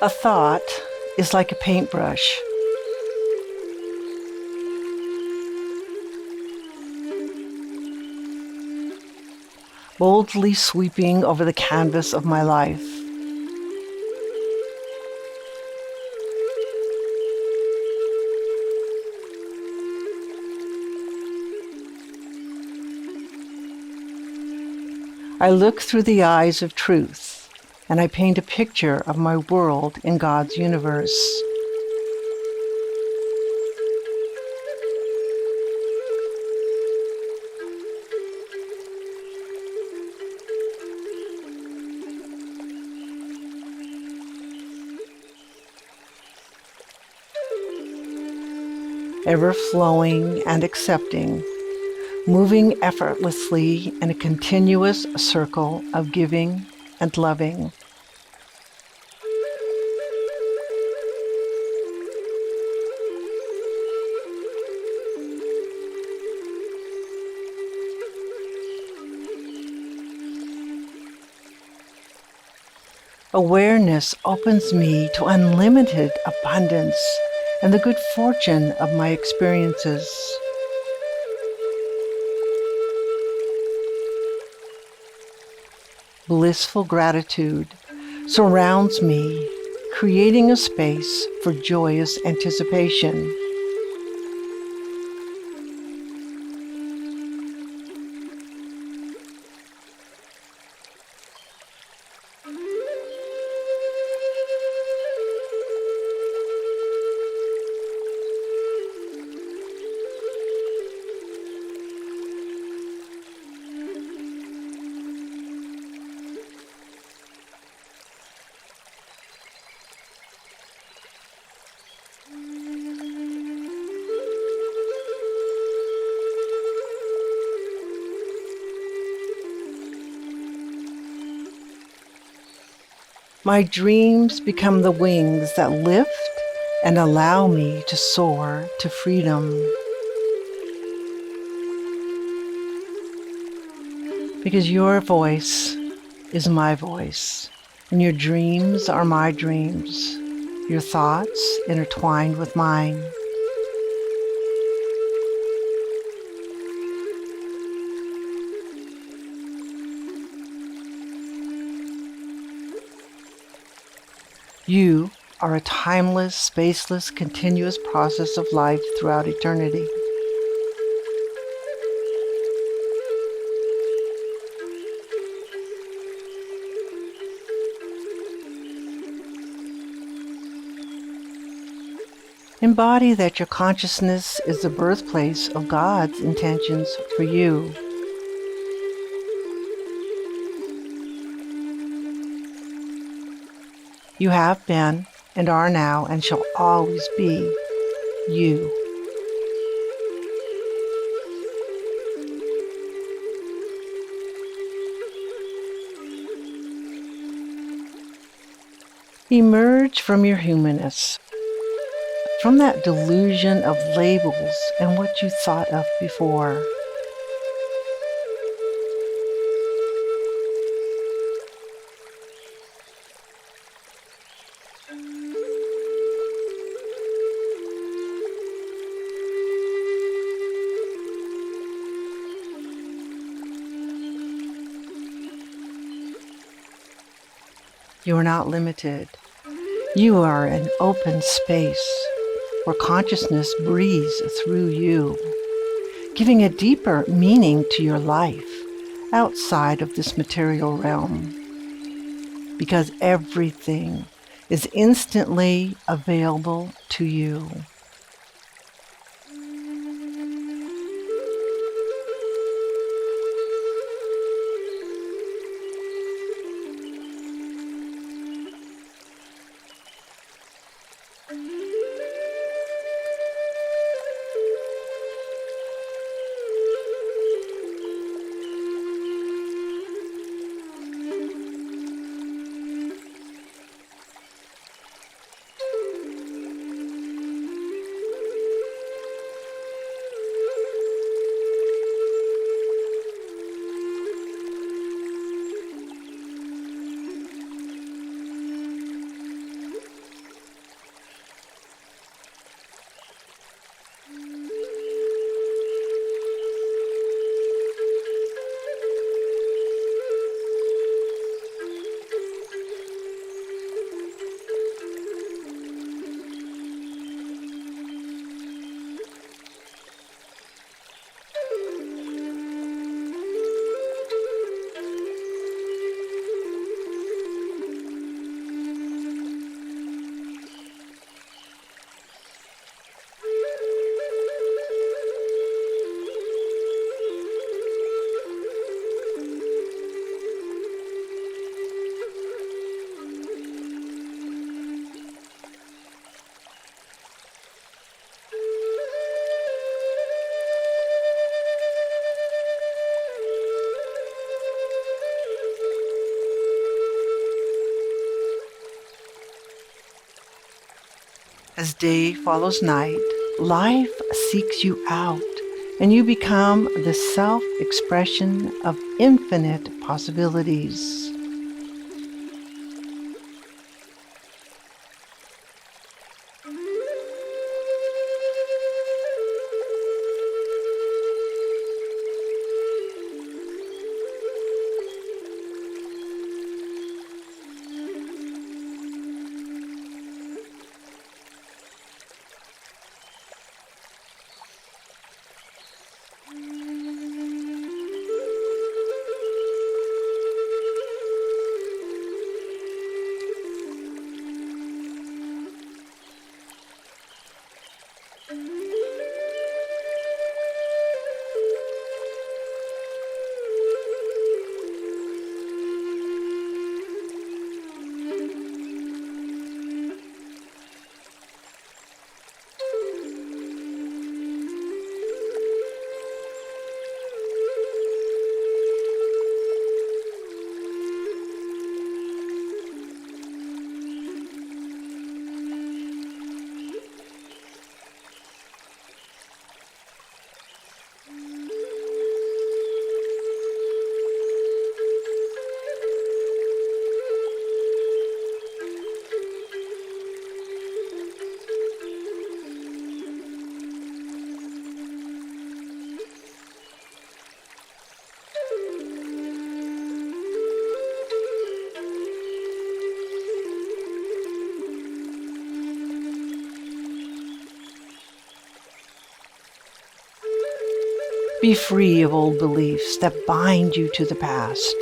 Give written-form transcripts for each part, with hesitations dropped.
A thought is like a paintbrush. Boldly sweeping over the canvas of my life. I look through the eyes of truth, and I paint a picture of my world in God's universe. Ever flowing and accepting, moving effortlessly in a continuous circle of giving and loving. Awareness opens me to unlimited abundance and the good fortune of my experiences. Blissful gratitude surrounds me, creating a space for joyous anticipation. My dreams become the wings that lift and allow me to soar to freedom. Because your voice is my voice, and your dreams are my dreams, your thoughts intertwined with mine. You are a timeless, spaceless, continuous process of life throughout eternity. Embody that your consciousness is the birthplace of God's intentions for you. You have been and are now and shall always be you. Emerge from your humanness, from that delusion of labels and what you thought of before. You are not limited. You are an open space where consciousness breathes through you, giving a deeper meaning to your life outside of this material realm. Because everything is instantly available to you. As day follows night, life seeks you out, and you become the self-expression of infinite possibilities. Be free of old beliefs that bind you to the past.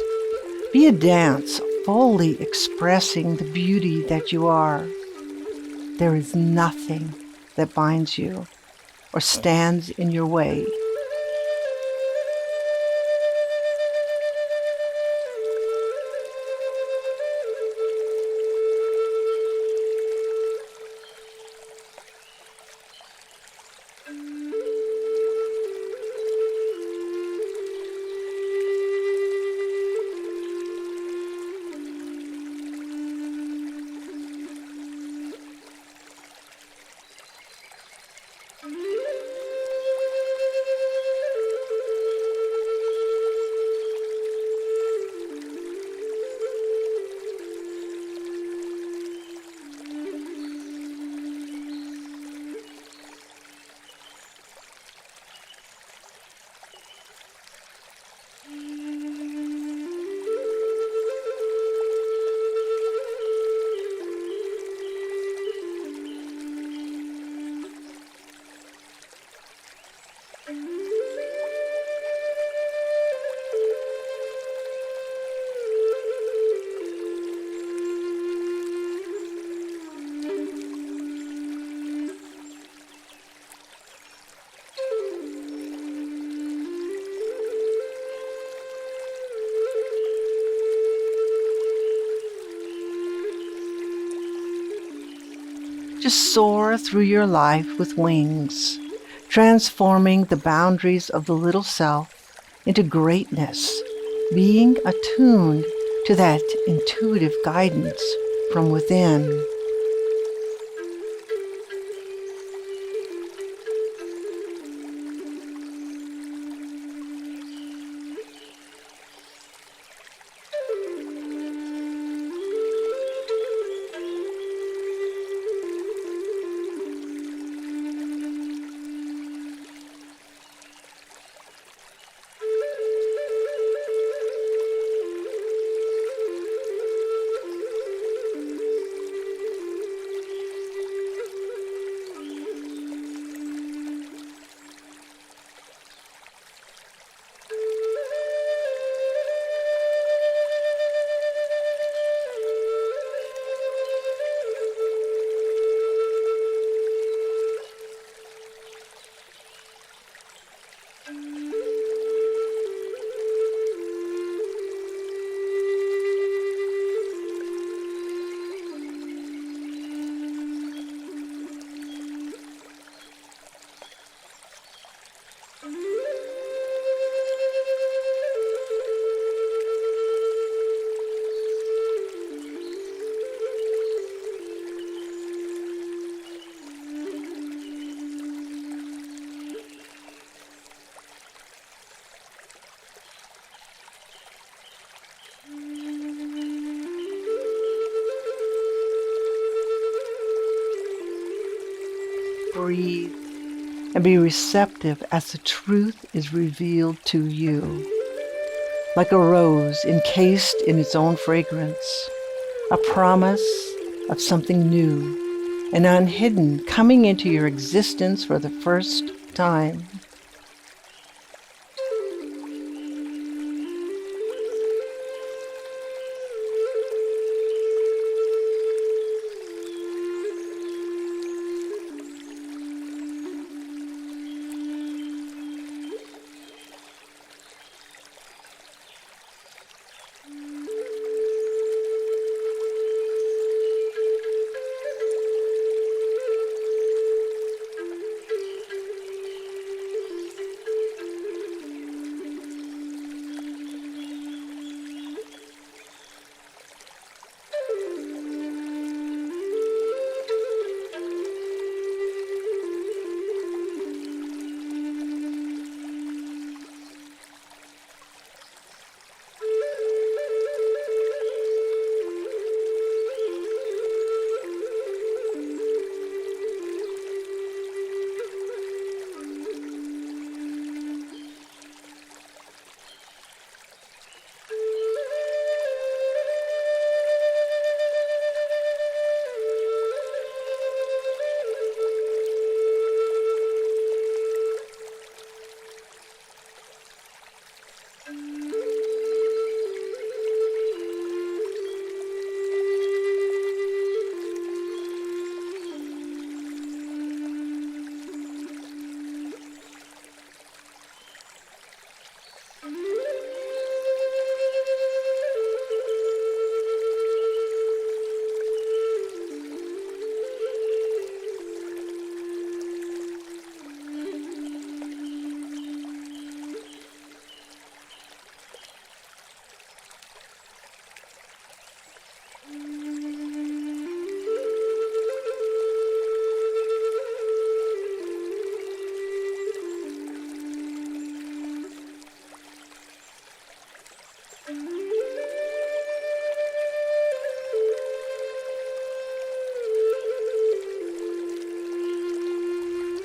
Be a dance fully expressing the beauty that you are. There is nothing that binds you or stands in your way. Just soar through your life with wings, transforming the boundaries of the little self into greatness, being attuned to that intuitive guidance from within. breathe, and be receptive as the truth is revealed to you. Like a rose encased in its own fragrance, a promise of something new and unhidden coming into your existence for the first time.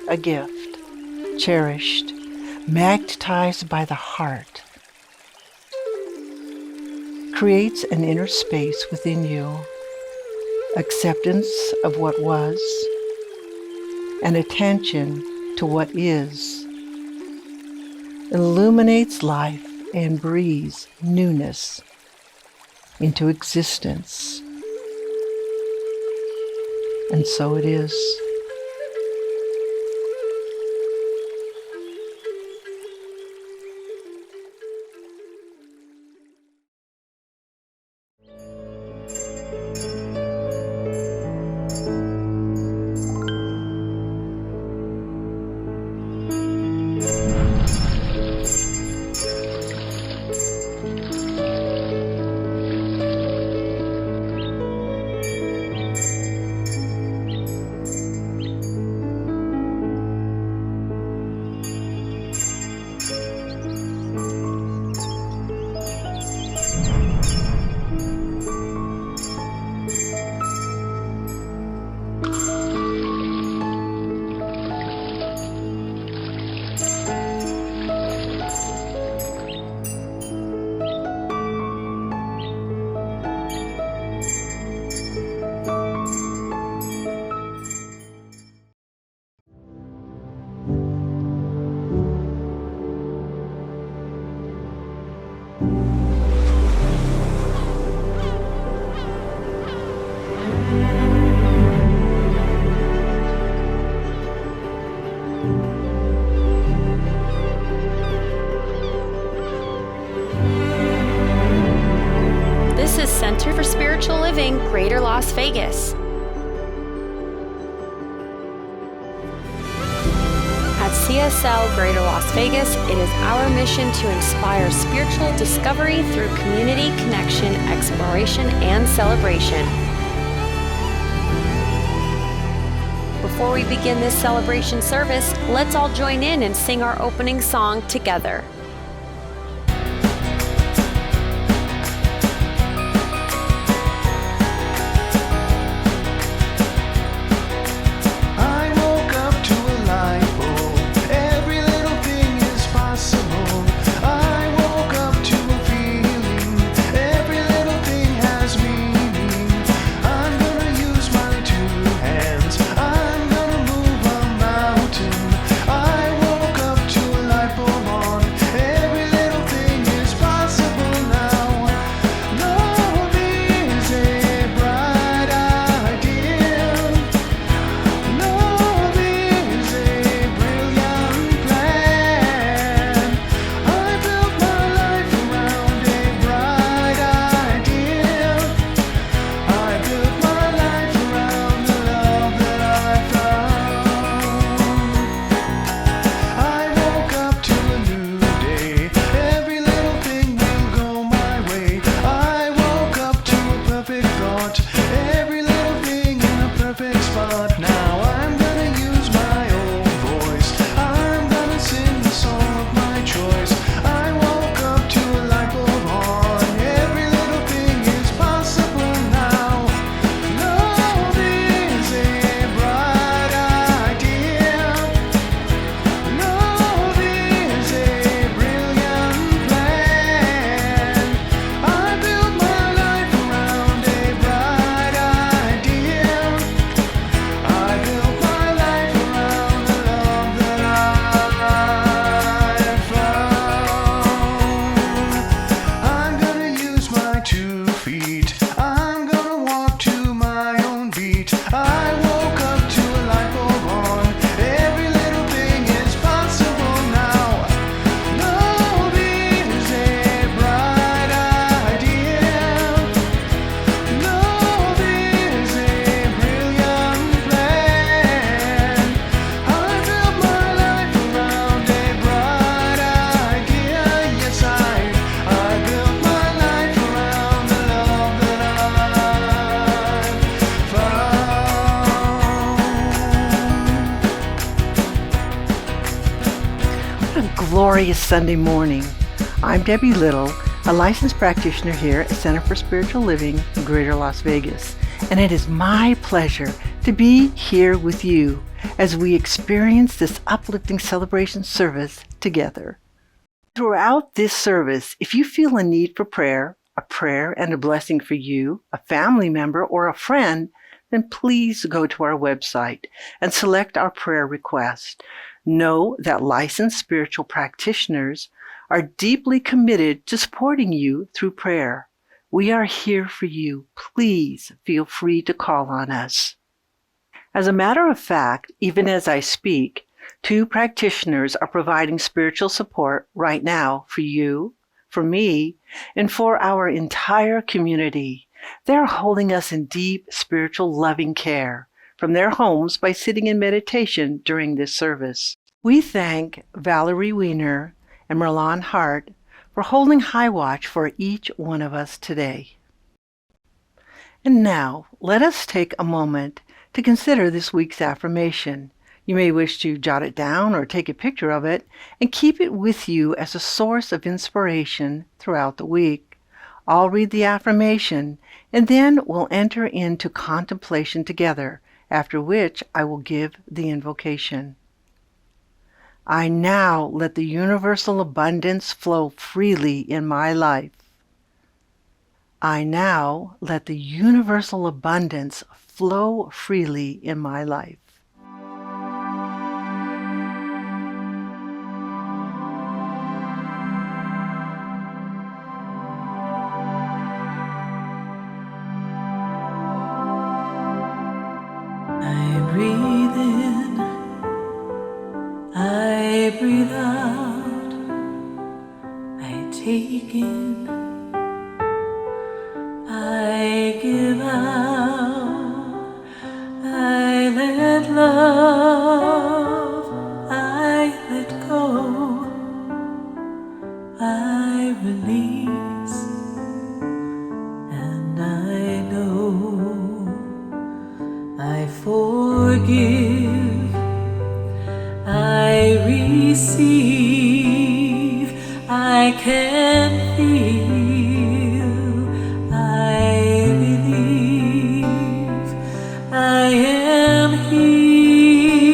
A gift, cherished, magnetized by the heart, creates an inner space within you, acceptance of what was, and attention to what is, illuminates life and breathes newness into existence. And so it is. Center for Spiritual Living, Greater Las Vegas. At CSL Greater Las Vegas, it is our mission to inspire spiritual discovery through community connection, exploration, and celebration. Before we begin this celebration service, let's all join in and sing our opening song together. I woke up to glorious Sunday morning. I'm Debbie Little, a licensed practitioner here at Center for Spiritual Living in Greater Las Vegas, and it is my pleasure to be here with you as we experience this uplifting celebration service together. Throughout this service, if you feel a need for prayer, a prayer and a blessing for you, a family member, or a friend, then please go to our website and select our prayer request. Know that licensed spiritual practitioners are deeply committed to supporting you through prayer. We are here for you. Please feel free to call on us. As a matter of fact, even as I speak, 2 practitioners are providing spiritual support right now for you, for me, and for our entire community. They're holding us in deep spiritual loving care from their homes by sitting in meditation during this service. We thank Valerie Weiner and Merlon Hart for holding high watch for each one of us today. And now, let us take a moment to consider this week's affirmation. You may wish to jot it down or take a picture of it and keep it with you as a source of inspiration throughout the week. I'll read the affirmation and then we'll enter into contemplation together, after which I will give the invocation. I now let the universal abundance flow freely in my life. I now let the universal abundance flow freely in my life. I breathe in, I breathe out, I take in, I give out, I let love, I let go, I release, and I know I forgive, I receive, I can feel, I believe, I am healed,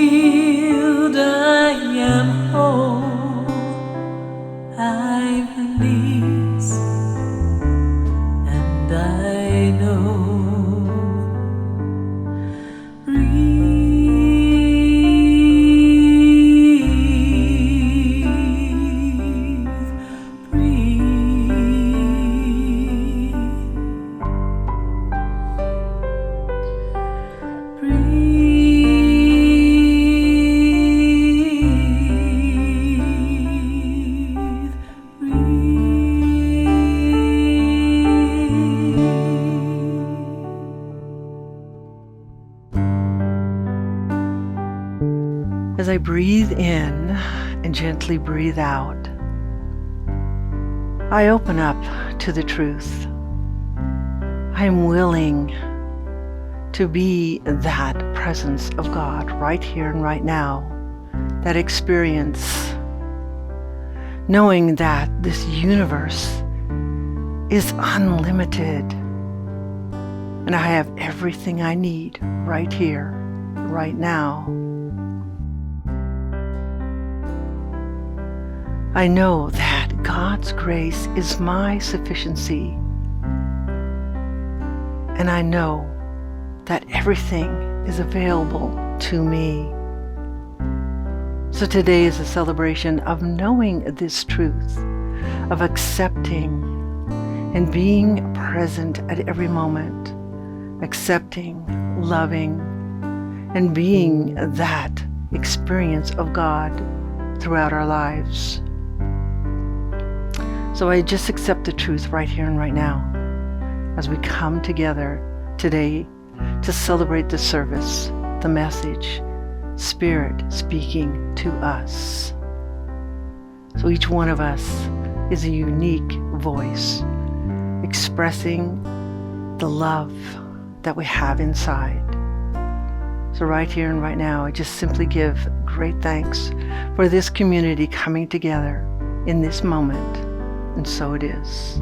I am whole, I release, and I know. As I breathe in and gently breathe out, I open up to the truth. I am willing to be that presence of God right here and right now, that experience, knowing that this universe is unlimited and I have everything I need right here, right now. I know that God's grace is my sufficiency, and I know that everything is available to me. So today is a celebration of knowing this truth, of accepting and being present at every moment, accepting, loving, and being that experience of God throughout our lives. So I just accept the truth right here and right now as we come together today to celebrate the service, the message, Spirit speaking to us. So each one of us is a unique voice expressing the love that we have inside. So right here and right now, I just simply give great thanks for this community coming together in this moment. And so it is.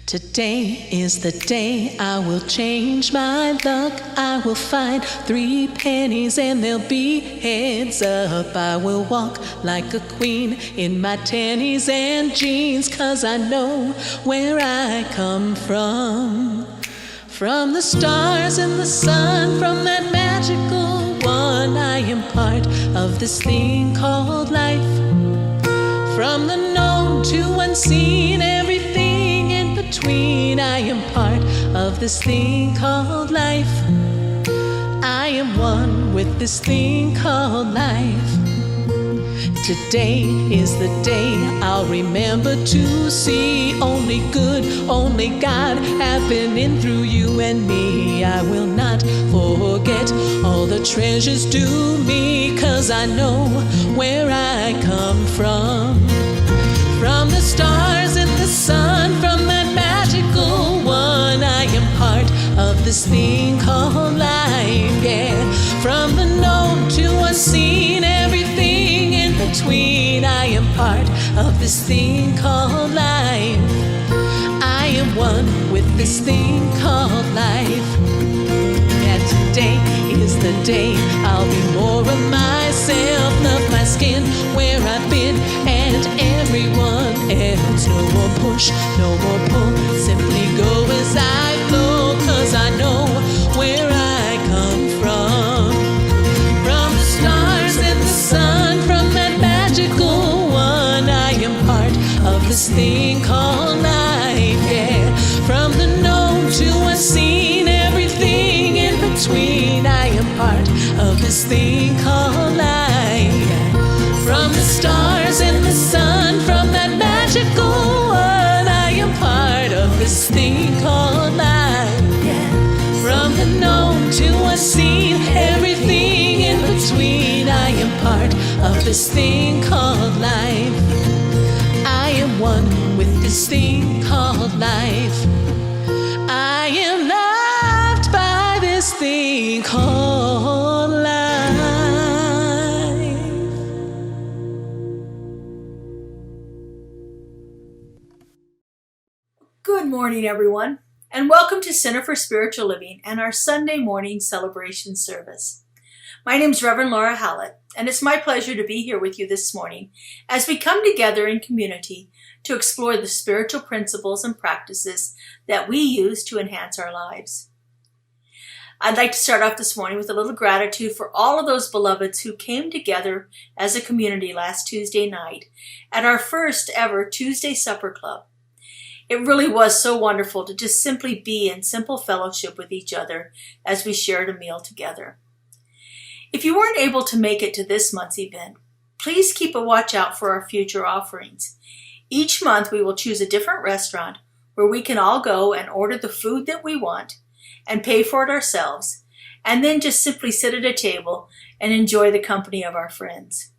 Today is the day I will change my luck. I will find 3 pennies and they'll be heads up. I will walk like a queen in my tennies and jeans, 'cause I know where I come from. From the stars and the sun, from that magical one, I am part of this thing called life. From the known to unseen, everything in between, I am part of this thing called life. I am one with this thing called life. Today is the day I'll remember to see only good, only God happening through you and me. I will not forget all the treasures due me, 'cause I know where I come from. From the stars and the sun, from that magical one, I am part of this thing called life, yeah. From the known to unseen, everything in between, I am part of this thing called life. I am one with this thing called life. And today is the day I'll be more of myself, love my skin, where I've been, and everyone else. No more push, no more pull, simply go as I flow, 'cause I know where I come from. From the stars and the sun, from that magical one, I am part of this thing called life, yeah. From the known to unseen, everything in between, I am part of this thing called life. From the stars and the sun, from that magical one, I am part of this thing called life, yeah. From the known to unseen, everything in between, I am part of this thing called life. I am one with this thing called life. I am loved by this thing called life. Good morning, everyone, and welcome to Center for Spiritual Living and our Sunday morning celebration service. My name is Reverend Laura Hallett, and it's my pleasure to be here with you this morning as we come together in community to explore the spiritual principles and practices that we use to enhance our lives. I'd like to start off this morning with a little gratitude for all of those beloveds who came together as a community last Tuesday night at our first ever Tuesday Supper Club. It really was so wonderful to just simply be in simple fellowship with each other as we shared a meal together. If you weren't able to make it to this month's event, please keep a watch out for our future offerings. Each month we will choose a different restaurant where we can all go and order the food that we want and pay for it ourselves, and then just simply sit at a table and enjoy the company of our friends.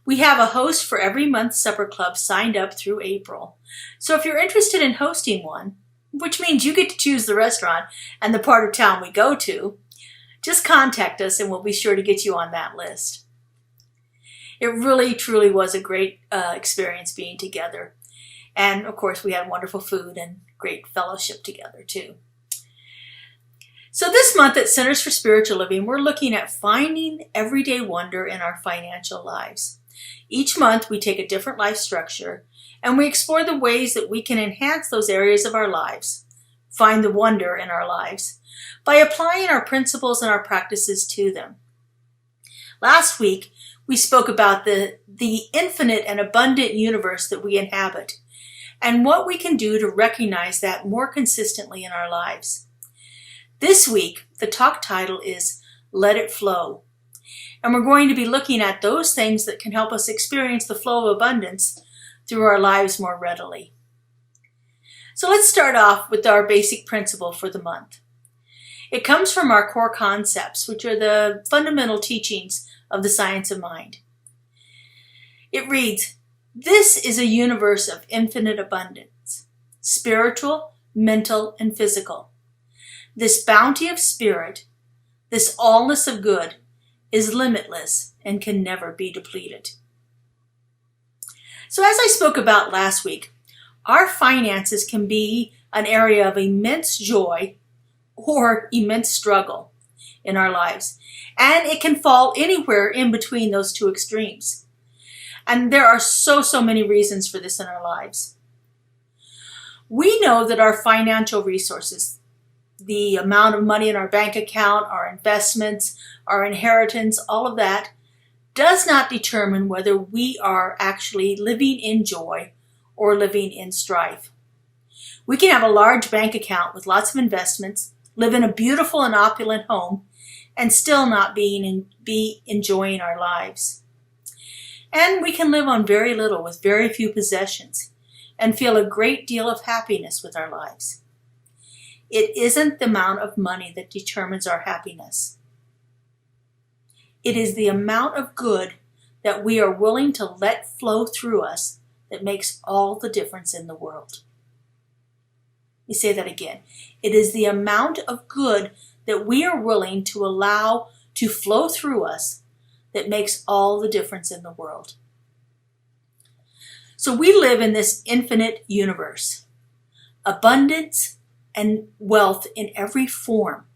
We have a host for every month's supper club signed up through April. So if you're interested in hosting one, which means you get to choose the restaurant and the part of town we go to, just contact us and we'll be sure to get you on that list. It really, truly was a great experience being together. And of course, we had wonderful food and great fellowship together too. So this month at Centers for Spiritual Living, we're looking at finding everyday wonder in our financial lives. Each month, we take a different life structure and we explore the ways that we can enhance those areas of our lives, find the wonder in our lives, by applying our principles and our practices to them. Last week, we spoke about the infinite and abundant universe that we inhabit and what we can do to recognize that more consistently in our lives. This week, the talk title is Let It Flow. And we're going to be looking at those things that can help us experience the flow of abundance through our lives more readily. So let's start off with our basic principle for the month. It comes from our core concepts, which are the fundamental teachings of the science of mind. It reads, "This is a universe of infinite abundance, spiritual, mental, and physical. This bounty of spirit, this allness of good, is limitless and can never be depleted." So as I spoke about last week, our finances can be an area of immense joy or immense struggle in our lives. And it can fall anywhere in between those two extremes. And there are so many reasons for this in our lives. We know that our financial resources, the amount of money in our bank account, our investments, our inheritance, all of that, does not determine whether we are actually living in joy or living in strife. We can have a large bank account with lots of investments, live in a beautiful and opulent home, and still not be enjoying our lives. And we can live on very little with very few possessions and feel a great deal of happiness with our lives. It isn't the amount of money that determines our happiness. It is the amount of good that we are willing to let flow through us that makes all the difference in the world. Let me say that again. It is the amount of good that we are willing to allow to flow through us that makes all the difference in the world. So we live in this infinite universe. Abundance and wealth in every form.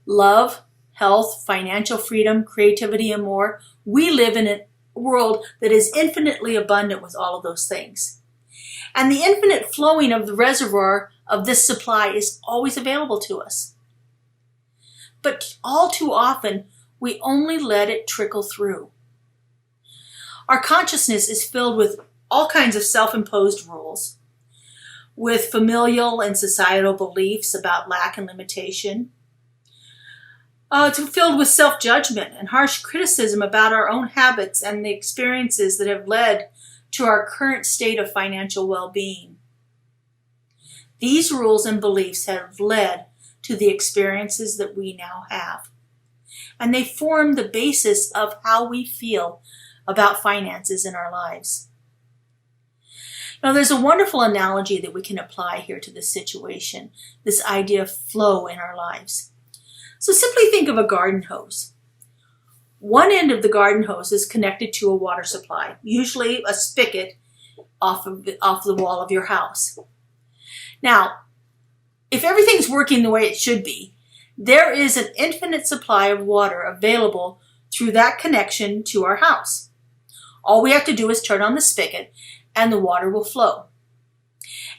Love, health, financial freedom, creativity, and more. We live in a world that is infinitely abundant with all of those things. And the infinite flowing of the reservoir of this supply is always available to us. But all too often, we only let it trickle through. Our consciousness is filled with all kinds of self-imposed rules, with familial and societal beliefs about lack and limitation. It's filled with self-judgment and harsh criticism about our own habits and the experiences that have led to our current state of financial well-being. These rules and beliefs have led to the experiences that we now have. And they form the basis of how we feel about finances in our lives. Now, there's a wonderful analogy that we can apply here to this situation, this idea of flow in our lives. So simply think of a garden hose. One end of the garden hose is connected to a water supply, usually a spigot off the wall of your house. Now, if everything's working the way it should be, there is an infinite supply of water available through that connection to our house. All we have to do is turn on the spigot and the water will flow.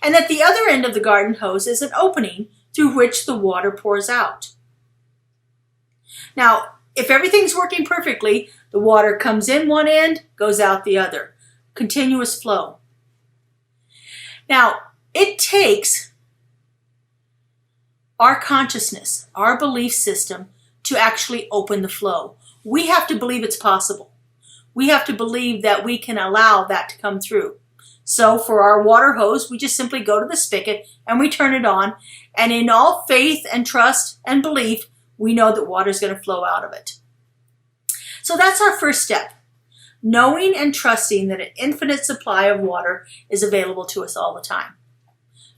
And at the other end of the garden hose is an opening through which the water pours out. Now, if everything's working perfectly, the water comes in one end, goes out the other. Continuous flow. Now, it takes our consciousness, our belief system, to actually open the flow. We have to believe it's possible. We have to believe that we can allow that to come through. So for our water hose, we just simply go to the spigot and we turn it on. And in all faith and trust and belief, we know that water is going to flow out of it. So that's our first step. Knowing and trusting that an infinite supply of water is available to us all the time.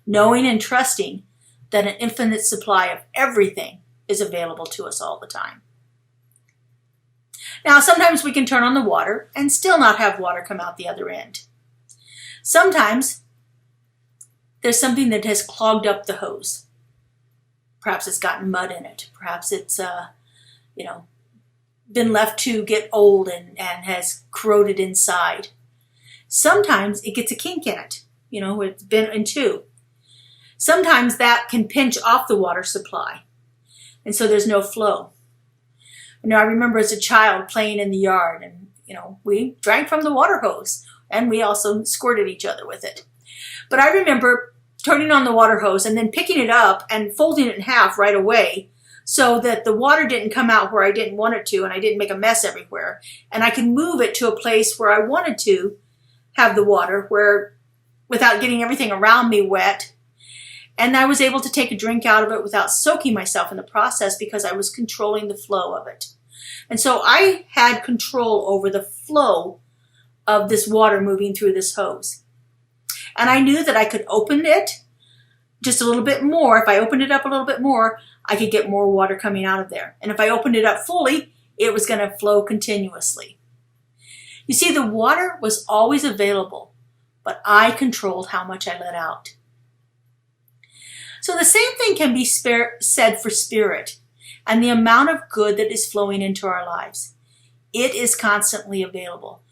Knowing and trusting that an infinite supply of everything is available to us all the time. Now, sometimes we can turn on the water and still not have water come out the other end. Sometimes there's something that has clogged up the hose. Perhaps it's gotten mud in it. Perhaps it's, been left to get old and has corroded inside. Sometimes it gets a kink in it. It's been in two. Sometimes that can pinch off the water supply, and so there's no flow. I remember as a child playing in the yard, and we drank from the water hose, and we also squirted each other with it. But I remember turning on the water hose and then picking it up and folding it in half right away so that the water didn't come out where I didn't want it to, and I didn't make a mess everywhere. And I could move it to a place where I wanted to have the water, where without getting everything around me wet. And I was able to take a drink out of it without soaking myself in the process because I was controlling the flow of it. And so I had control over the flow of this water moving through this hose. And I knew that I could open it just a little bit more. If I opened it up a little bit more, I could get more water coming out of there. And if I opened it up fully, it was going to flow continuously. You see, the water was always available, but I controlled how much I let out. So the same thing can be said for spirit and the amount of good that is flowing into our lives. It is constantly available.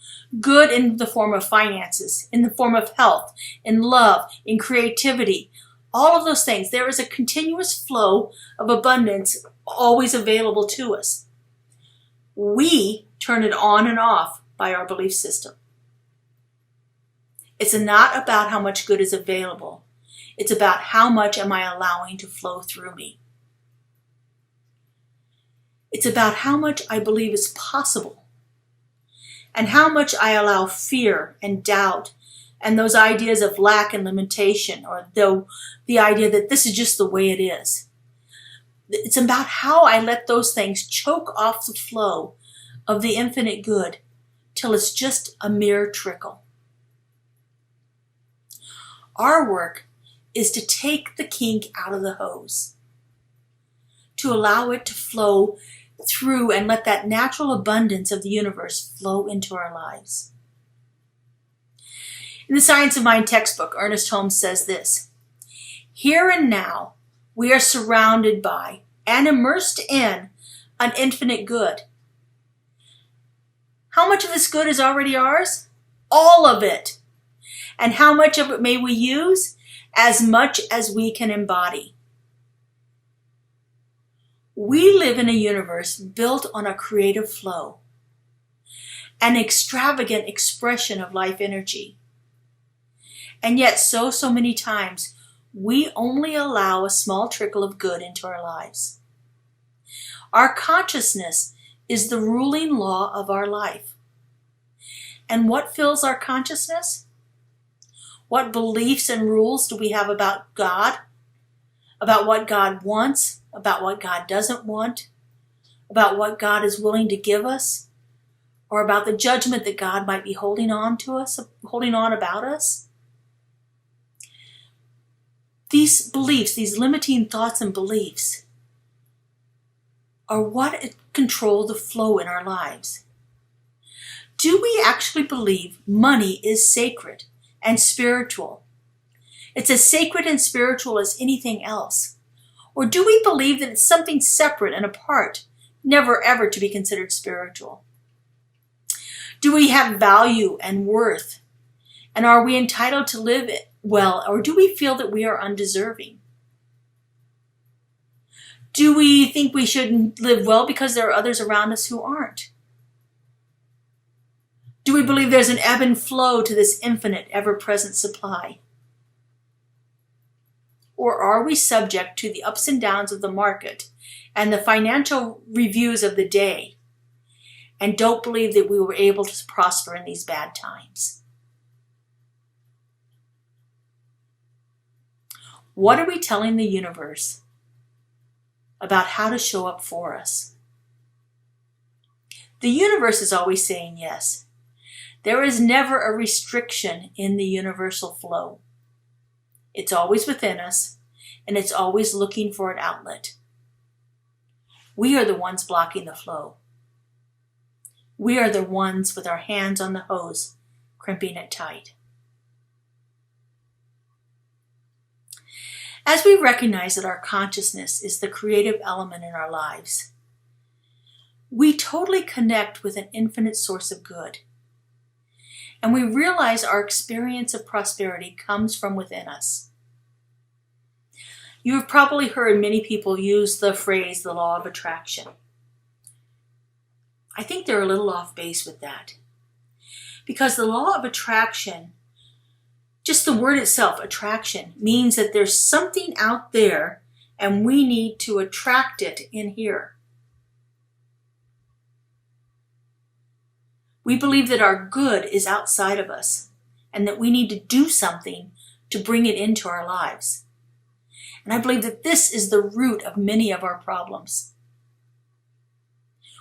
Good in the form of finances, in the form of health, in love, in creativity, all of those things. There is a continuous flow of abundance always available to us. We turn it on and off by our belief system. It's not about how much good is available. It's about how much am I allowing to flow through me. It's about how much I believe is possible and how much I allow fear and doubt and those ideas of lack and limitation, or the idea that this is just the way it is. It's about how I let those things choke off the flow of the infinite good till it's just a mere trickle. Our work is to take the kink out of the hose, to allow it to flow through and let that natural abundance of the universe flow into our lives. In the Science of Mind textbook, Ernest Holmes says this: "Here and now, we are surrounded by and immersed in an infinite good. How much of this good is already ours? All of it. And how much of it may we use? As much as we can embody. We live in a universe built on a creative flow, an extravagant expression of life energy. And yet so many times, we only allow a small trickle of good into our lives. Our consciousness is the ruling law of our life. And what fills our consciousness? What beliefs and rules do we have about God? About what God wants? About what God doesn't want? About what God is willing to give us? Or about the judgment that God might be holding on about us? These beliefs, these limiting thoughts and beliefs, are what control the flow in our lives. Do we actually believe money is sacred and spiritual? It's as sacred and spiritual as anything else. Or do we believe that it's something separate and apart, never ever to be considered spiritual? Do we have value and worth? And are we entitled to live well, or do we feel that we are undeserving? Do we think we shouldn't live well because there are others around us who aren't? Do we believe there's an ebb and flow to this infinite, ever-present supply? Or are we subject to the ups and downs of the market and the financial reviews of the day and don't believe that we were able to prosper in these bad times? What are we telling the universe? about how to show up for us. The universe is always saying yes. There is never a restriction in the universal flow. It's always within us, and it's always looking for an outlet. We are the ones blocking the flow. We are the ones with our hands on the hose, crimping it tight. As we recognize that our consciousness is the creative element in our lives, we totally connect with an infinite source of good. And we realize our experience of prosperity comes from within us. You have probably heard many people use the phrase, the law of attraction. I think they're a little off base with that. Because the law of attraction, just the word itself, attraction, means that there's something out there and we need to attract it in here. We believe that our good is outside of us and that we need to do something to bring it into our lives. And I believe that this is the root of many of our problems.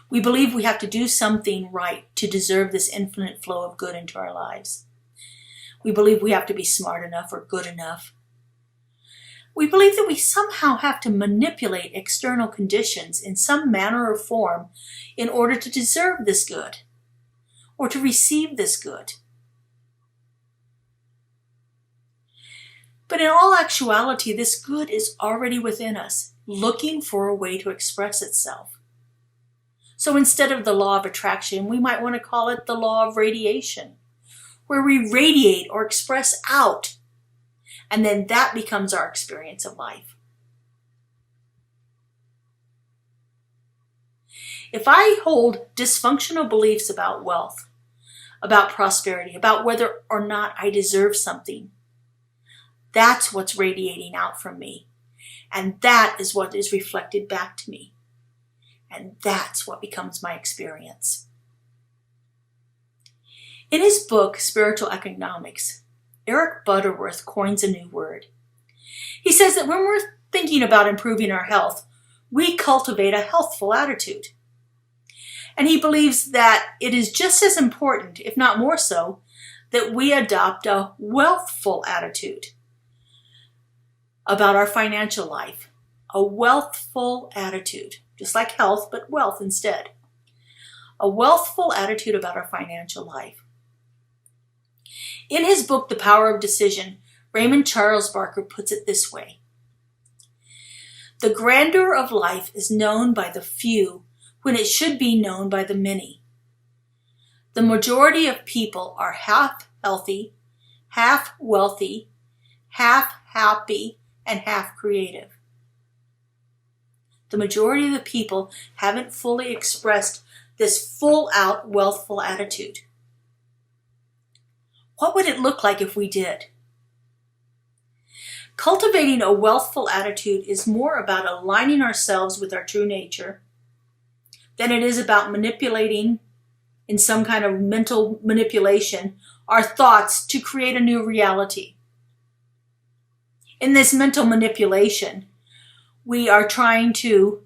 We believe we have to do something right to deserve this infinite flow of good into our lives. We believe we have to be smart enough or good enough. We believe that we somehow have to manipulate external conditions in some manner or form in order to deserve this good or to receive this good. But in all actuality, this good is already within us, looking for a way to express itself. So instead of the law of attraction, we might want to call it the law of radiation, where we radiate or express out, and then that becomes our experience of life. If I hold dysfunctional beliefs about wealth, about prosperity, about whether or not I deserve something, that's what's radiating out from me. And that is what is reflected back to me. And that's what becomes my experience. In his book, Spiritual Economics, Eric Butterworth coins a new word. He says that when we're thinking about improving our health, we cultivate a healthful attitude. And he believes that it is just as important, if not more so, that we adopt a wealthful attitude about our financial life. A wealthful attitude, just like health, but wealth instead. A wealthful attitude about our financial life. In his book, The Power of Decision, Raymond Charles Barker puts it this way: the grandeur of life is known by the few when it should be known by the many. The majority of people are half healthy, half wealthy, half happy, and half creative. The majority of the people haven't fully expressed this full-out wealthful attitude. What would it look like if we did? Cultivating a wealthful attitude is more about aligning ourselves with our true nature than it is about manipulating, in some kind of mental manipulation, our thoughts to create a new reality. In this mental manipulation, we are trying to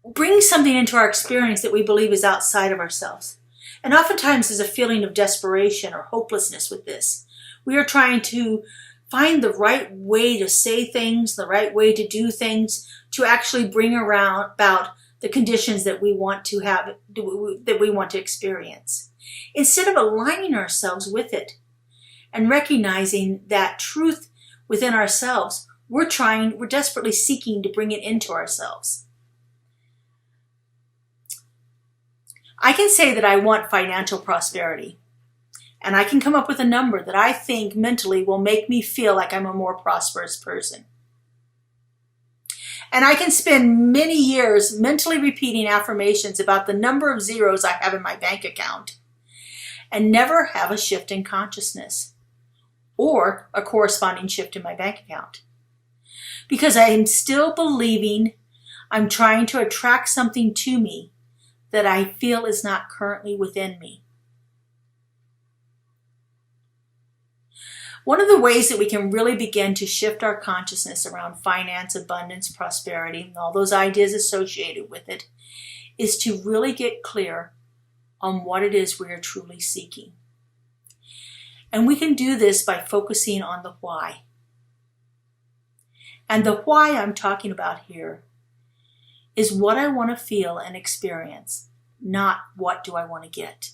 bring something into our experience that we believe is outside of ourselves. And oftentimes there's a feeling of desperation or hopelessness with this. We are trying to find the right way to say things, the right way to do things, to actually bring about the conditions that we want to have, that we want to experience. Instead of aligning ourselves with it and recognizing that truth within ourselves, we're desperately seeking to bring it into ourselves. I can say that I want financial prosperity, and I can come up with a number that I think mentally will make me feel like I'm a more prosperous person. And I can spend many years mentally repeating affirmations about the number of zeros I have in my bank account and never have a shift in consciousness or a corresponding shift in my bank account. Because I am still believing I'm trying to attract something to me that I feel is not currently within me. One of the ways that we can really begin to shift our consciousness around finance, abundance, prosperity, and all those ideas associated with it is to really get clear on what it is we are truly seeking. And we can do this by focusing on the why. And the why I'm talking about here is what I want to feel and experience, not what do I want to get.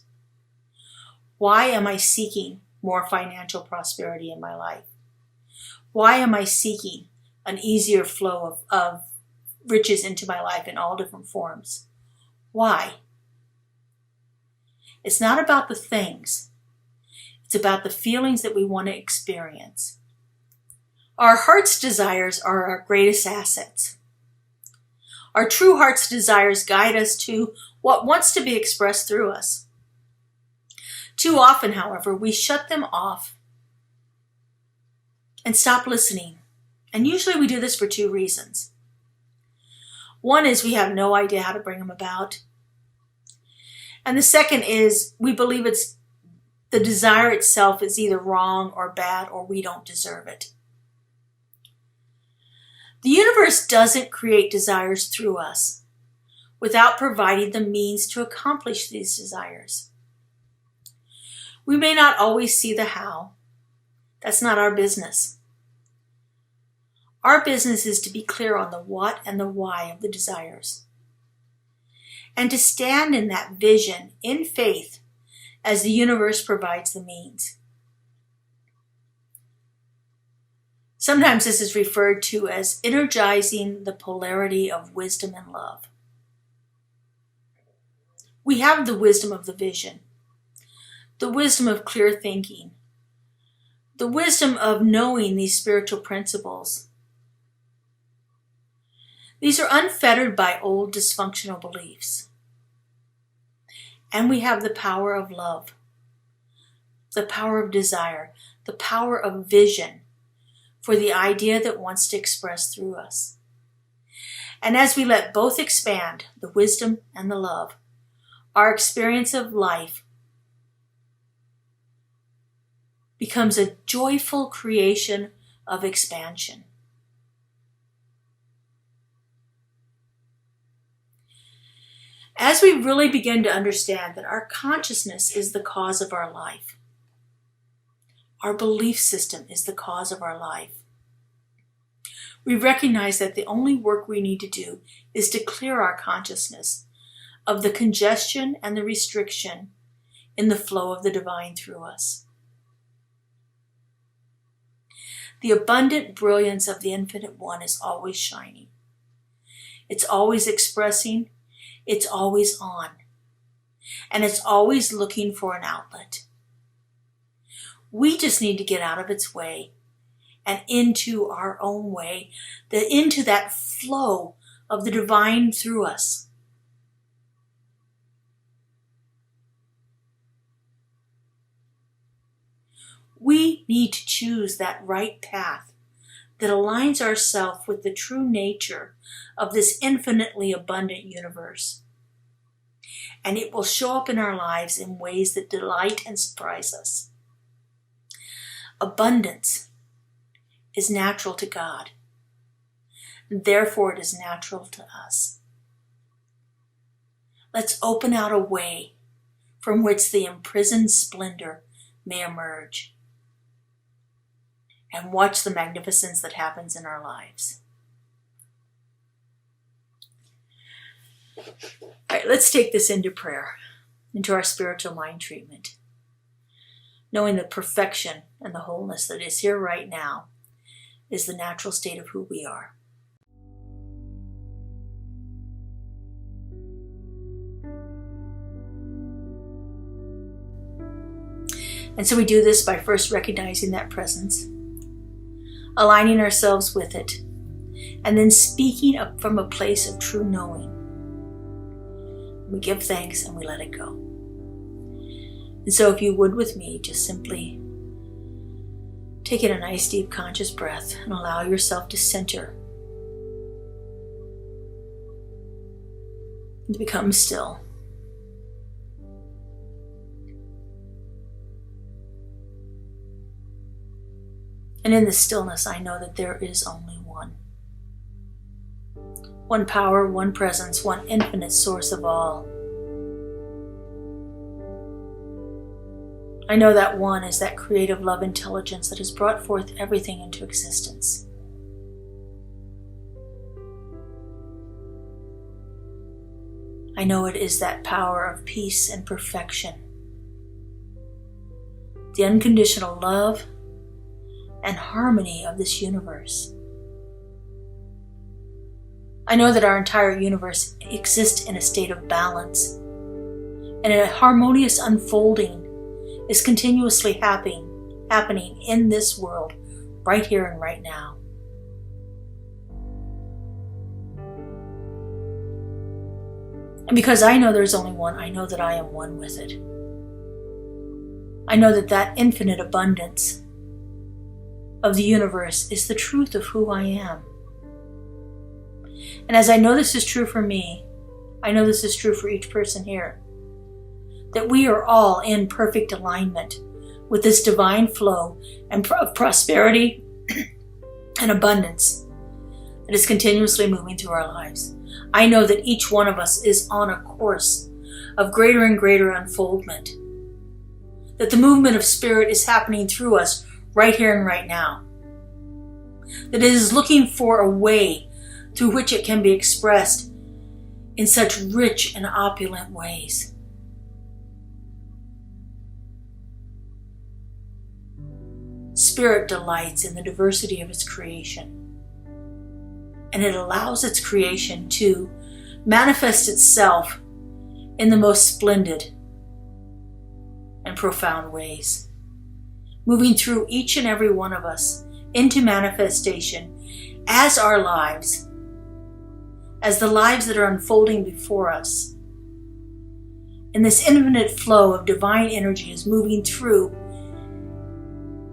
Why am I seeking more financial prosperity in my life? Why am I seeking an easier flow of riches into my life in all different forms? Why? It's not about the things. It's about the feelings that we want to experience. Our heart's desires are our greatest assets. Our true heart's desires guide us to what wants to be expressed through us. Too often, however, we shut them off and stop listening. And usually we do this for two reasons. One is we have no idea how to bring them about. And the second is we believe it's the desire itself is either wrong or bad or we don't deserve it. The universe doesn't create desires through us without providing the means to accomplish these desires. We may not always see the how. That's not our business. Our business is to be clear on the what and the why of the desires, and to stand in that vision in faith as the universe provides the means. Sometimes this is referred to as energizing the polarity of wisdom and love. We have the wisdom of the vision, the wisdom of clear thinking, the wisdom of knowing these spiritual principles. These are unfettered by old dysfunctional beliefs. And we have the power of love, the power of desire, the power of vision for the idea that wants to express through us. And as we let both expand, the wisdom and the love, our experience of life becomes a joyful creation of expansion. As we really begin to understand that our consciousness is the cause of our life, our belief system is the cause of our life, we recognize that the only work we need to do is to clear our consciousness of the congestion and the restriction in the flow of the divine through us. The abundant brilliance of the Infinite One is always shining. It's always expressing. It's always on. And it's always looking for an outlet. We just need to get out of its way and into our own way, into that flow of the divine through us. We need to choose that right path that aligns ourselves with the true nature of this infinitely abundant universe. And it will show up in our lives in ways that delight and surprise us. Abundance is natural to God, and therefore it is natural to us. Let's open out a way from which the imprisoned splendor may emerge, and watch the magnificence that happens in our lives. All right, let's take this into prayer, into our spiritual mind treatment, knowing the perfection and the wholeness that is here right now is the natural state of who we are. And so we do this by first recognizing that presence, aligning ourselves with it, and then speaking up from a place of true knowing. We give thanks and we let it go. And so if you would with me, just simply take in a nice deep conscious breath and allow yourself to center and to become still. And in the stillness, I know that there is only one. One power, one presence, one infinite source of all. I know that one is that creative love intelligence that has brought forth everything into existence. I know it is that power of peace and perfection, the unconditional love and harmony of this universe. I know that our entire universe exists in a state of balance, and a harmonious unfolding is continuously happening in this world, right here and right now. And because I know there's only one, I know that I am one with it. I know that that infinite abundance of the universe is the truth of who I am. And as I know this is true for me, I know this is true for each person here, that we are all in perfect alignment with this divine flow and of prosperity and abundance that is continuously moving through our lives. I know that each one of us is on a course of greater and greater unfoldment, that the movement of spirit is happening through us right here and right now, that it is looking for a way through which it can be expressed in such rich and opulent ways. Spirit delights in the diversity of its creation, and it allows its creation to manifest itself in the most splendid and profound ways, moving through each and every one of us into manifestation as our lives, as the lives that are unfolding before us. And this infinite flow of divine energy is moving through,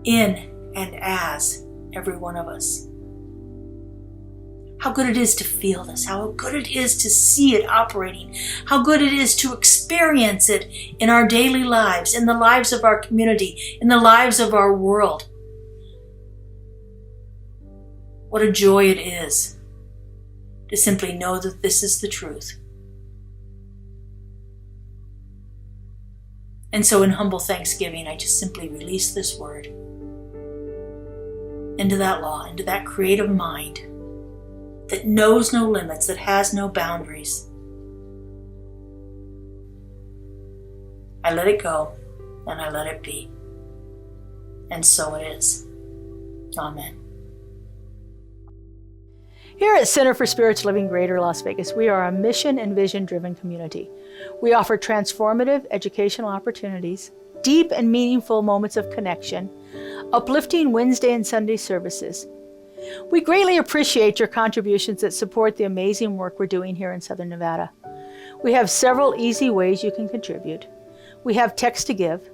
in and as every one of us. How good it is to feel this, how good it is to see it operating, how good it is to experience it in our daily lives, in the lives of our community, in the lives of our world. What a joy it is to simply know that this is the truth. And so in humble thanksgiving, I just simply release this word into that law, into that creative mind that knows no limits, that has no boundaries. I let it go and I let it be. And so it is. Amen. Here at Center for Spiritual Living Greater Las Vegas, we are a mission and vision-driven community. We offer transformative educational opportunities, deep and meaningful moments of connection, uplifting Wednesday and Sunday services. We greatly appreciate your contributions that support the amazing work we're doing here in Southern Nevada. We have several easy ways you can contribute. We have text to give.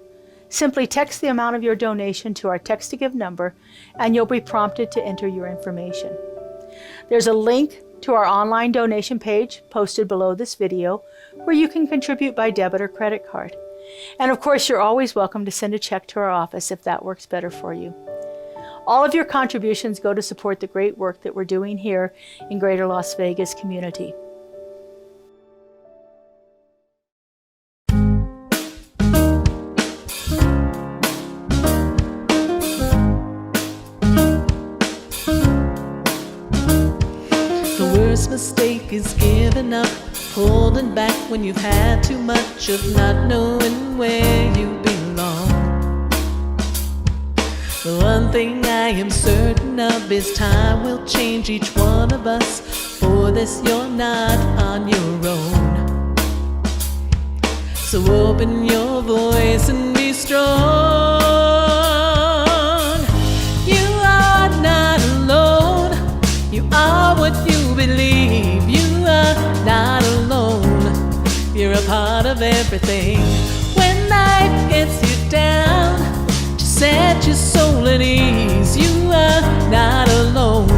Simply text the amount of your donation to our text to give number, and you'll be prompted to enter your information. There's a link to our online donation page posted below this video where you can contribute by debit or credit card. And of course, you're always welcome to send a check to our office if that works better for you. All of your contributions go to support the great work that we're doing here in Greater Las Vegas community. The worst mistake is giving up, holding back when you've had too much of not knowing where you belong. The one thing I am certain of is time will change each one of us. For this you're not on your own. So open your voice and be strong. You are not alone. You are what you believe. You are not alone. You're a part of everything. When life gets you down, set your soul at ease. You are not alone.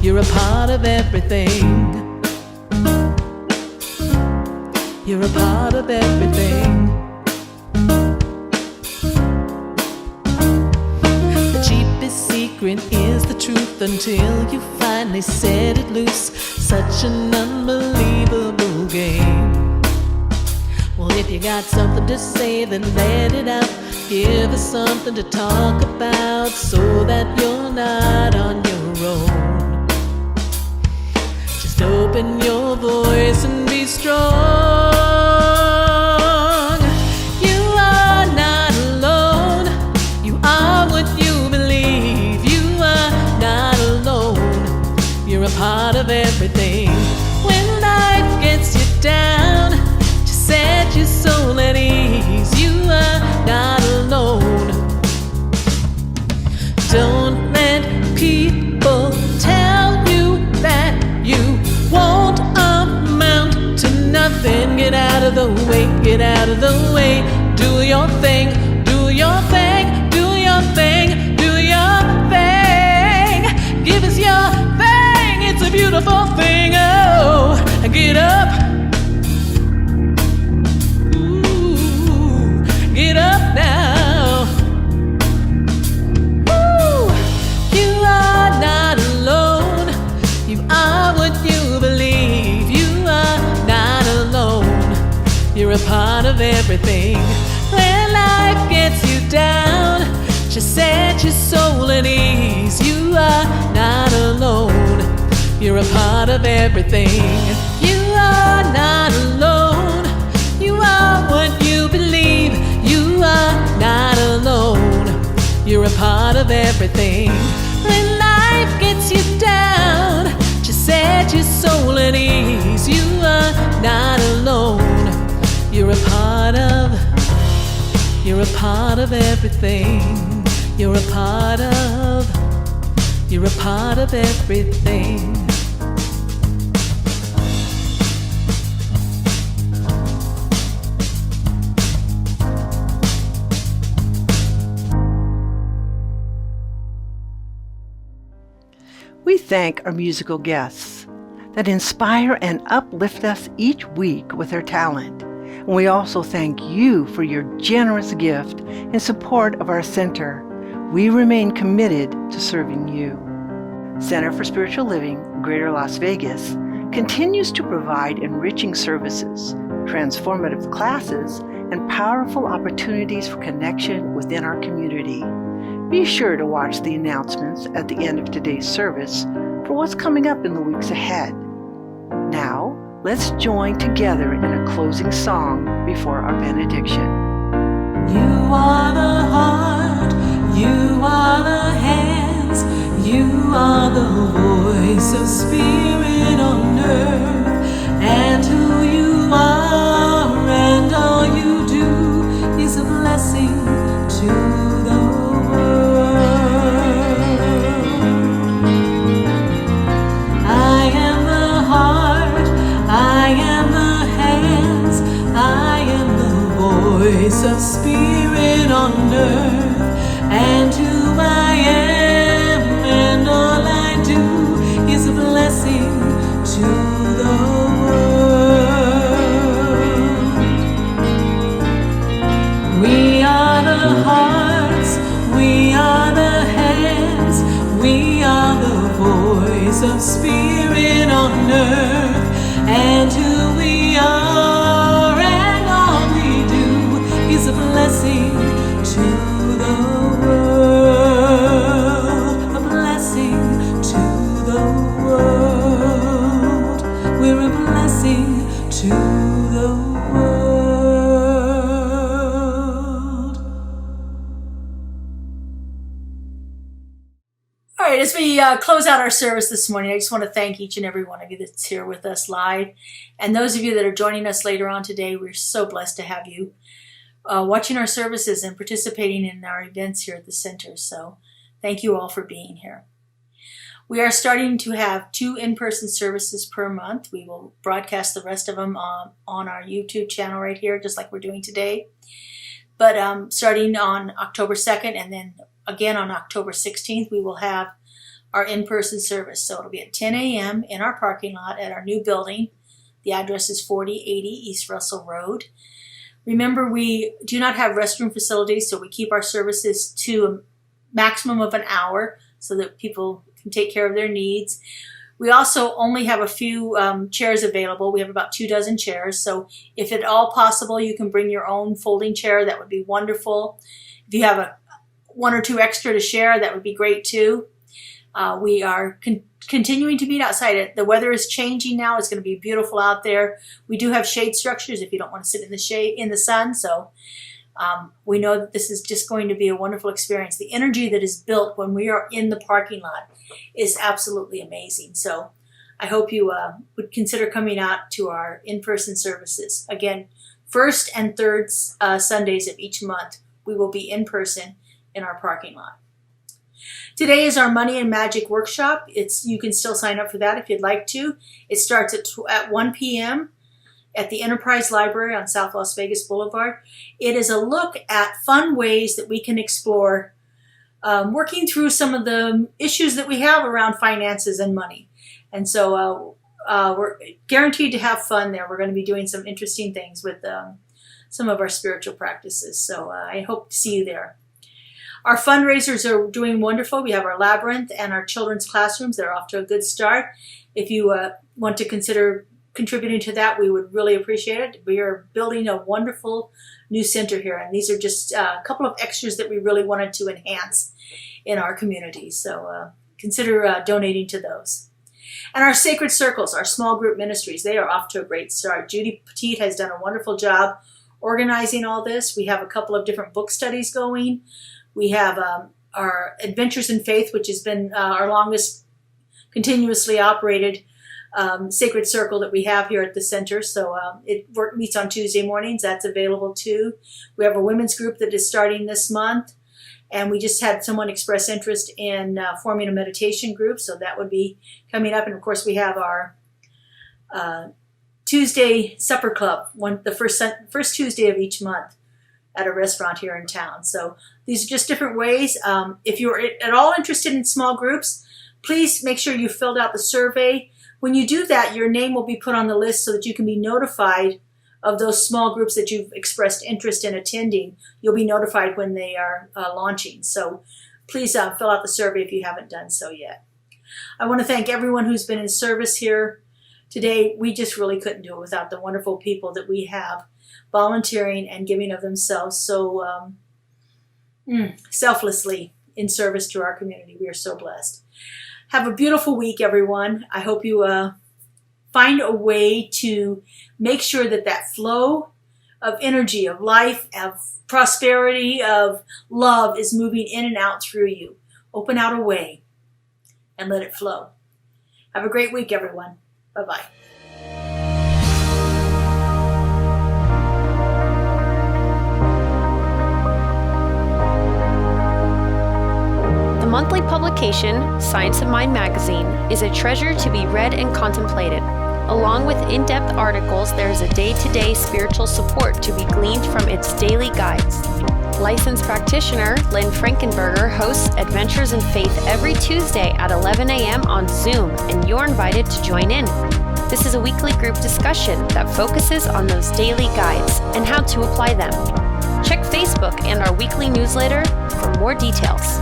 You're a part of everything. You're a part of everything. The cheapest secret truth until you finally set it loose. Such an unbelievable game. Well, if you got something to say, then let it out. Give us something to talk about so that you're not on your own. Just open your voice and be strong. You are not alone. You are what you believe. You are not alone. You're a part of everything. When life gets you down, just set your soul at ease. You are not alone. Don't let people tell you that you won't amount to nothing. Get out of the way, get out of the way. Do your thing, do your thing, do your thing, do your thing. Give us your thing, it's a beautiful thing. Oh, get up. Ooh, get up now. Ooh, you are not alone. You are what you believe. You are not alone. You're a part of everything. When life gets you down, just set your soul at ease. You are not alone. You're a part of everything. You are not alone. You are what you believe. You are not alone. You're a part of everything. When life gets you down, just set your soul at ease. You are not alone. You're a part of everything. You're a part of everything. We thank our musical guests that inspire and uplift us each week with their talent. And we also thank you for your generous gift in support of our center. We remain committed to serving you. Center for Spiritual Living, Greater Las Vegas, continues to provide enriching services, transformative classes, and powerful opportunities for connection within our community. Be sure to watch the announcements at the end of today's service for what's coming up in the weeks ahead. Now, let's join together in a closing song before our benediction. You are the heart, you are the hands, you are the voice of spirit on earth, and who you are and all you do is a blessing to the world. I am the heart, I am the hands, I am the voice of spirit on earth, and who I am and all I do is a blessing to the world. We are the hearts, we are the hands, we are the voice of spirit on earth, and who we are and all we do is a blessing to the world, a blessing to the world. We're a blessing to the world. All right, as we close out our service this morning, I just want to thank each and every one of you that's here with us live. And those of you that are joining us later on today, we're so blessed to have you watching our services and participating in our events here at the center. So thank you all for being here. We are starting to have 2 in-person services per month. We will broadcast the rest of them on our YouTube channel right here, just like we're doing today. But starting on October 2nd and then again on October 16th, we will have our in-person service. So it'll be at 10 a.m. in our parking lot at our new building. The address is 4080 East Russell Road. Remember, we do not have restroom facilities, so we keep our services to a maximum of an hour so that people can take care of their needs. We also only have a few chairs available. We have about 24 chairs. So if at all possible, you can bring your own folding chair. That would be wonderful. If you have one or two extra to share, that would be great too. We are continuing to meet outside. The weather is changing now. It's going to be beautiful out there. We do have shade structures if you don't want to sit in the shade, in the sun. So we know that this is just going to be a wonderful experience. The energy that is built when we are in the parking lot is absolutely amazing. So I hope you would consider coming out to our in-person services. Again, first and third Sundays of each month, we will be in person in our parking lot. Today is our Money and Magic workshop. You can still sign up for that if you'd like to. It starts at 1 p.m. at the Enterprise Library on South Las Vegas Boulevard. It is a look at fun ways that we can explore working through some of the issues that we have around finances and money. And so we're guaranteed to have fun there. We're going to be doing some interesting things with some of our spiritual practices. So I hope to see you there. Our fundraisers are doing wonderful. We have our labyrinth and our children's classrooms. They're off to a good start. If you want to consider contributing to that, we would really appreciate it. We are building a wonderful new center here, and these are just a couple of extras that we really wanted to enhance in our community. So consider donating to those. And our sacred circles, our small group ministries, they are off to a great start. Judy Petit has done a wonderful job organizing all this. We have a couple of different book studies going. We have our Adventures in Faith, which has been our longest continuously operated sacred circle that we have here at the center. So it meets on Tuesday mornings. That's available too. We have a women's group that is starting this month. And we just had someone express interest in forming a meditation group. So that would be coming up. And of course, we have our Tuesday supper club, the first Tuesday of each month at a restaurant here in town. So these are just different ways. If you're at all interested in small groups, please make sure you filled out the survey. When you do that, your name will be put on the list so that you can be notified of those small groups that you've expressed interest in attending. You'll be notified when they are launching. So please fill out the survey if you haven't done so yet. I want to thank everyone who's been in service here today. We just really couldn't do it without the wonderful people that we have volunteering and giving of themselves so selflessly in service to our community. We are so blessed. Have a beautiful week, everyone. I hope you find a way to make sure that that flow of energy, of life, of prosperity, of love is moving in and out through you. Open out a way and let it flow. Have a great week, everyone. Bye-bye. The monthly publication, Science of Mind magazine, is a treasure to be read and contemplated. Along with in-depth articles, there is a day-to-day spiritual support to be gleaned from its daily guides. Licensed practitioner Lynn Frankenberger hosts Adventures in Faith every Tuesday at 11 a.m. on Zoom, and you're invited to join in. This is a weekly group discussion that focuses on those daily guides and how to apply them. Check Facebook and our weekly newsletter for more details.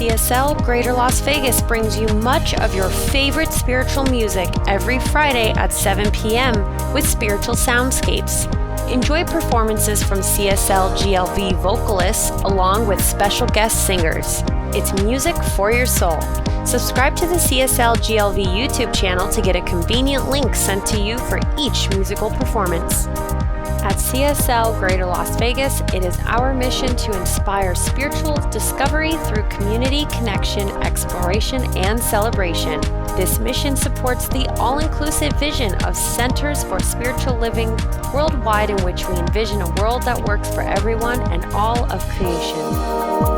CSL Greater Las Vegas brings you much of your favorite spiritual music every Friday at 7 p.m. with Spiritual Soundscapes. Enjoy performances from CSLGLV vocalists along with special guest singers. It's music for your soul. Subscribe to the CSLGLV YouTube channel to get a convenient link sent to you for each musical performance. At CSL Greater Las Vegas, it is our mission to inspire spiritual discovery through community connection, exploration, and celebration. This mission supports the all-inclusive vision of Centers for Spiritual Living worldwide, in which we envision a world that works for everyone and all of creation.